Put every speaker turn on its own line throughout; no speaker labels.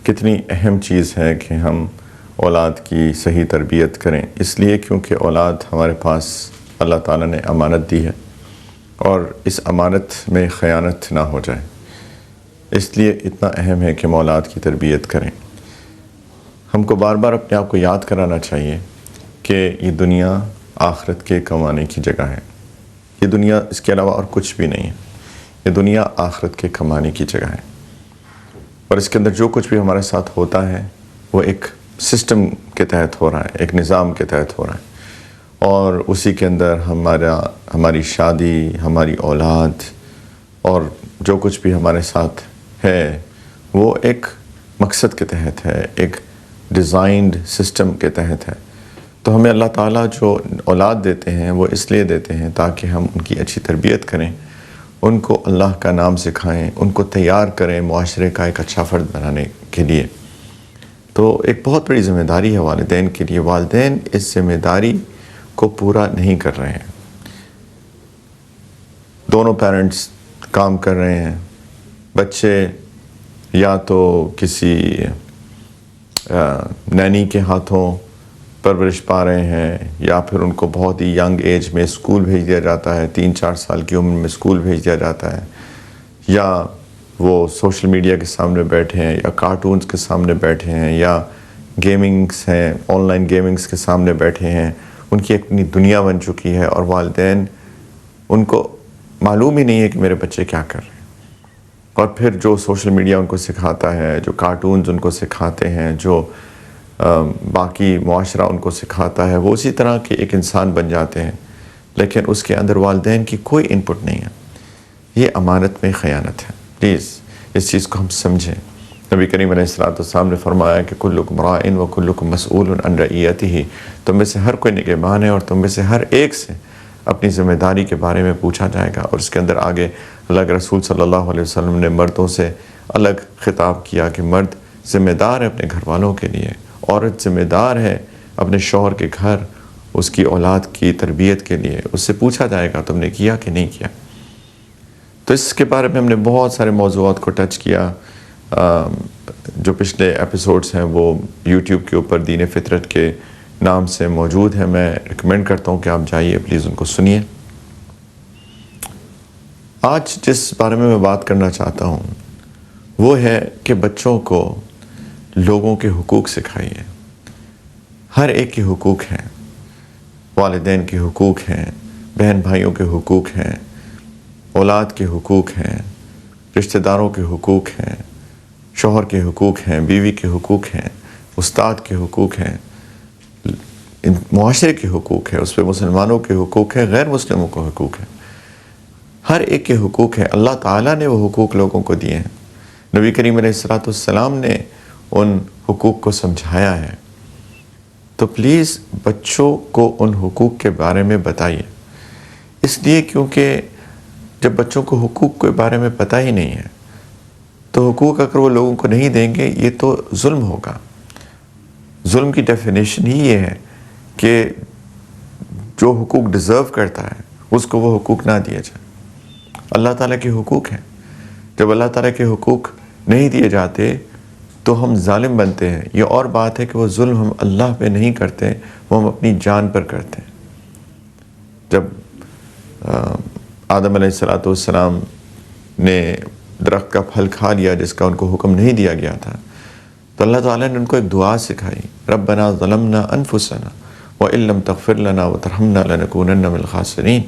کتنی اہم چیز ہے کہ ہم اولاد کی صحیح تربیت کریں، اس لیے کیونکہ اولاد ہمارے پاس اللہ تعالیٰ نے امانت دی ہے اور اس امانت میں خیانت نہ ہو جائے، اس لیے اتنا اہم ہے کہ ہم اولاد کی تربیت کریں۔ ہم کو بار بار اپنے آپ کو یاد کرانا چاہیے کہ یہ دنیا آخرت کے کمانے کی جگہ ہے، یہ دنیا اس کے علاوہ اور کچھ بھی نہیں ہے، یہ دنیا آخرت کے کمانے کی جگہ ہے، اور اس کے اندر جو کچھ بھی ہمارے ساتھ ہوتا ہے وہ ایک سسٹم کے تحت ہو رہا ہے، ایک نظام کے تحت ہو رہا ہے، اور اسی کے اندر ہماری شادی، ہماری اولاد اور جو کچھ بھی ہمارے ساتھ ہے وہ ایک مقصد کے تحت ہے، ایک ڈیزائنڈ سسٹم کے تحت ہے۔ تو ہمیں اللہ تعالیٰ جو اولاد دیتے ہیں وہ اس لیے دیتے ہیں تاکہ ہم ان کی اچھی تربیت کریں، ان کو اللہ کا نام سکھائیں، ان کو تیار کریں معاشرے کا ایک اچھا فرد بنانے کے لیے۔ تو ایک بہت بڑی ذمہ داری ہے والدین کے لیے، والدین اس ذمہ داری کو پورا نہیں کر رہے ہیں۔ دونوں پیرنٹس کام کر رہے ہیں، بچے یا تو کسی نینی کے ہاتھوں پرورش پا رہے ہیں، یا پھر ان کو بہت ہی ینگ ایج میں اسکول بھیج دیا جاتا ہے، 3-4 سال کی عمر میں اسکول بھیج دیا جاتا ہے، یا وہ سوشل میڈیا کے سامنے بیٹھے ہیں، یا کارٹونز کے سامنے بیٹھے ہیں، یا گیمنگس ہیں، آن لائن گیمنگس کے سامنے بیٹھے ہیں، ان کی اپنی دنیا بن چکی ہے، اور والدین ان کو معلوم ہی نہیں ہے کہ میرے بچے کیا کر رہے ہیں۔ اور پھر جو سوشل میڈیا ان کو سکھاتا ہے، جو کارٹونز ان کو سکھاتے ہیں، جو باقی معاشرہ ان کو سکھاتا ہے، وہ اسی طرح کے ایک انسان بن جاتے ہیں، لیکن اس کے اندر والدین کی کوئی انپٹ نہیں ہے۔ یہ امانت میں خیانت ہے، پلیز اس چیز کو ہم سمجھیں۔ نبی کریم علیہ السلام نے فرمایا کہ کلکم راع و کلکم مسئول عن رعیتہ، تم میں سے ہر کوئی نگہبان ہے اور تم میں سے ہر ایک سے اپنی ذمہ داری کے بارے میں پوچھا جائے گا۔ اور اس کے اندر آگے اللہ کے رسول صلی اللہ علیہ وسلم نے مردوں سے الگ خطاب کیا کہ مرد ذمہ دار ہے اپنے گھر والوں کے لیے، عورت ذمہ دار ہے اپنے شوہر کے گھر، اس کی اولاد کی تربیت کے لیے، اس سے پوچھا جائے گا تم نے کیا کہ نہیں کیا۔ تو اس کے بارے میں ہم نے بہت سارے موضوعات کو ٹچ کیا، جو پچھلے ایپیسوڈز ہیں وہ یوٹیوب کے اوپر دین فطرت کے نام سے موجود ہیں، میں ریکمینڈ کرتا ہوں کہ آپ جائیے پلیز ان کو سنیے۔ آج جس بارے میں بات کرنا چاہتا ہوں وہ ہے کہ بچوں کو لوگوں کے حقوق سکھائیے۔ ہر ایک کے حقوق ہیں، والدین کے حقوق ہیں، بہن بھائیوں کے حقوق ہیں، اولاد کے حقوق ہیں، رشتہ داروں کے حقوق ہیں، شوہر کے حقوق ہیں، بیوی کے حقوق ہیں، استاد کے حقوق ہیں، معاشرے کے حقوق ہیں، اس پہ مسلمانوں کے حقوق ہیں، غیر مسلموں کے حقوق ہیں، ہر ایک کے حقوق ہیں۔ اللہ تعالیٰ نے وہ حقوق لوگوں کو دیے ہیں، نبی کریم علیہ السلام نے ان حقوق کو سمجھایا ہے۔ تو پلیز بچوں کو ان حقوق کے بارے میں بتائیے، اس لیے کیونکہ جب بچوں کو حقوق کے بارے میں پتہ ہی نہیں ہے تو حقوق اگر وہ لوگوں کو نہیں دیں گے یہ تو ظلم ہوگا۔ ظلم کی ڈیفینیشن ہی یہ ہے کہ جو حقوق ڈیزرو کرتا ہے اس کو وہ حقوق نہ دیا جائے۔ اللہ تعالیٰ کے حقوق ہیں، جب اللہ تعالیٰ کے حقوق نہیں دیے جاتے تو ہم ظالم بنتے ہیں۔ یہ اور بات ہے کہ وہ ظلم ہم اللہ پہ نہیں کرتے، وہ ہم اپنی جان پر کرتے ہیں۔ جب آدم علیہ السلام نے درخت کا پھل کھا لیا جس کا ان کو حکم نہیں دیا گیا تھا، تو اللہ تعالیٰ نے ان کو ایک دعا سکھائی، ربنا ظلمنا انفسنا وان لم تغفر لنا وترحمنا لنکونن من الخاسرین۔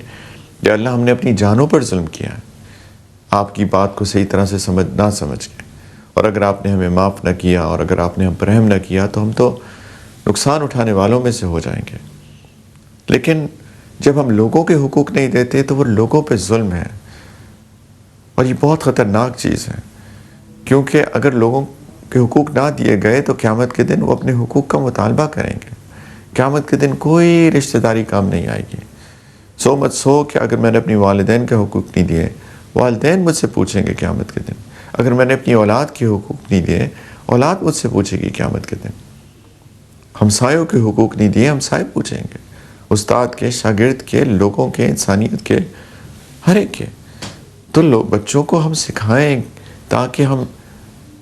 یا اللہ ہم نے اپنی جانوں پر ظلم کیا ہے، آپ کی بات کو صحیح طرح سے نہ سمجھ گئے، اور اگر آپ نے ہمیں معاف نہ کیا اور اگر آپ نے ہم پر رحم نہ کیا تو ہم تو نقصان اٹھانے والوں میں سے ہو جائیں گے۔ لیکن جب ہم لوگوں کے حقوق نہیں دیتے تو وہ لوگوں پہ ظلم ہے، اور یہ بہت خطرناک چیز ہے، کیونکہ اگر لوگوں کے حقوق نہ دیے گئے تو قیامت کے دن وہ اپنے حقوق کا مطالبہ کریں گے۔ قیامت کے دن کوئی رشتہ داری کام نہیں آئے گی۔ سو مت سو کہ اگر میں نے اپنی والدین کے حقوق نہیں دیے، والدین مجھ سے پوچھیں گے قیامت کے دن۔ اگر میں نے اپنی اولاد کے حقوق نہیں دیے، اولاد مجھ سے پوچھے گی قیامت کے دن۔ ہمسایوں کے حقوق نہیں دیے، ہمسائے پوچھیں گے، استاد کے، شاگرد کے، لوگوں کے، انسانیت کے، ہر ایک کے۔ تو بچوں کو ہم سکھائیں تاکہ ہم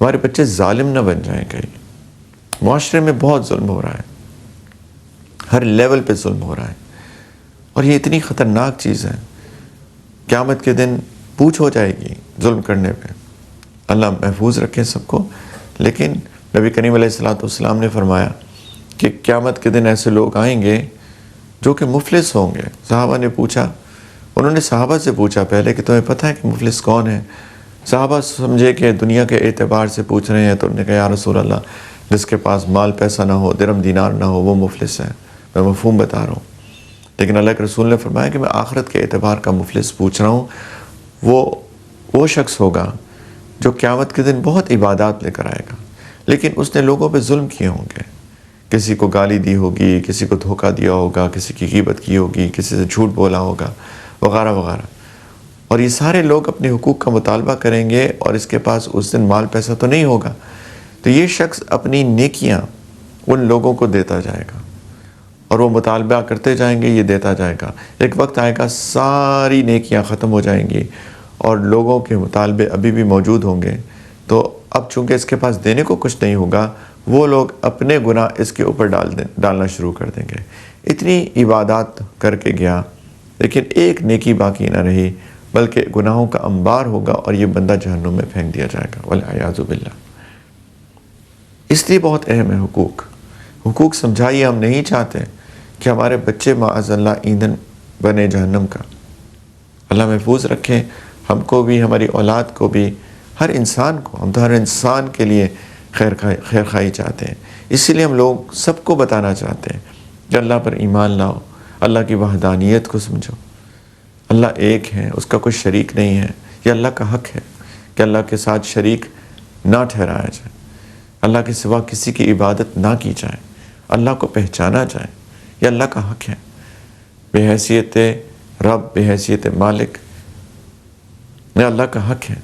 ہمارے بچے ظالم نہ بن جائیں کہیں. معاشرے میں بہت ظلم ہو رہا ہے، ہر لیول پہ ظلم ہو رہا ہے، اور یہ اتنی خطرناک چیز ہے. قیامت کے دن پوچھ ہو جائے گی ظلم کرنے پہ. اللہ محفوظ رکھے سب کو. لیکن نبی کریم علیہ السلام نے فرمایا کہ قیامت کے دن ایسے لوگ آئیں گے جو کہ مفلس ہوں گے. صحابہ نے پوچھا، انہوں نے صحابہ سے پوچھا پہلے کہ تمہیں پتہ ہے کہ مفلس کون ہے؟ صحابہ سمجھے کہ دنیا کے اعتبار سے پوچھ رہے ہیں، تو انہوں نے کہا یا رسول اللہ، جس کے پاس مال پیسہ نہ ہو، درہم دینار نہ ہو، وہ مفلس ہے. میں مفہوم بتا رہا ہوں. لیکن اللہ کے رسول نے فرمایا کہ میں آخرت کے اعتبار کا مفلس پوچھ رہا ہوں. وہ شخص ہوگا جو قیامت کے دن بہت عبادات لے کر آئے گا، لیکن اس نے لوگوں پہ ظلم کیے ہوں گے. کسی کو گالی دی ہوگی، کسی کو دھوکہ دیا ہوگا، کسی کی غیبت کی ہوگی، کسی سے جھوٹ بولا ہوگا، وغیرہ وغیرہ. اور یہ سارے لوگ اپنے حقوق کا مطالبہ کریں گے، اور اس کے پاس اس دن مال پیسہ تو نہیں ہوگا. تو یہ شخص اپنی نیکیاں ان لوگوں کو دیتا جائے گا، اور وہ مطالبہ کرتے جائیں گے، یہ دیتا جائے گا. ایک وقت آئے گا ساری نیکیاں ختم ہو جائیں گی، اور لوگوں کے مطالبے ابھی بھی موجود ہوں گے. تو اب چونکہ اس کے پاس دینے کو کچھ نہیں ہوگا، وہ لوگ اپنے گناہ اس کے اوپر ڈالنا شروع کر دیں گے. اتنی عبادات کر کے گیا، لیکن ایک نیکی باقی نہ رہی، بلکہ گناہوں کا انبار ہوگا، اور یہ بندہ جہنم میں پھینک دیا جائے گا. والعیاذ باللہ. اس لیے بہت اہم ہے حقوق سمجھائیے. ہم نہیں چاہتے کہ ہمارے بچے معاذ اللہ ایندھن بنے جہنم کا. اللہ محفوظ رکھے ہم کو بھی، ہماری اولاد کو بھی، ہر انسان کو. ہم تو ہر انسان کے لیے خیر خواہی چاہتے ہیں. اسی لیے ہم لوگ سب کو بتانا چاہتے ہیں کہ اللہ پر ایمان لاؤ، اللہ کی وحدانیت کو سمجھو. اللہ ایک ہے، اس کا کوئی شریک نہیں ہے. یہ اللہ کا حق ہے کہ اللہ کے ساتھ شریک نہ ٹھہرایا جائے، اللہ کے سوا کسی کی عبادت نہ کی جائے، اللہ کو پہچانا جائے. یہ اللہ کا حق ہے. بے حیثیت رب، بے حیثیت مالک، یہ اللہ کا حق ہے.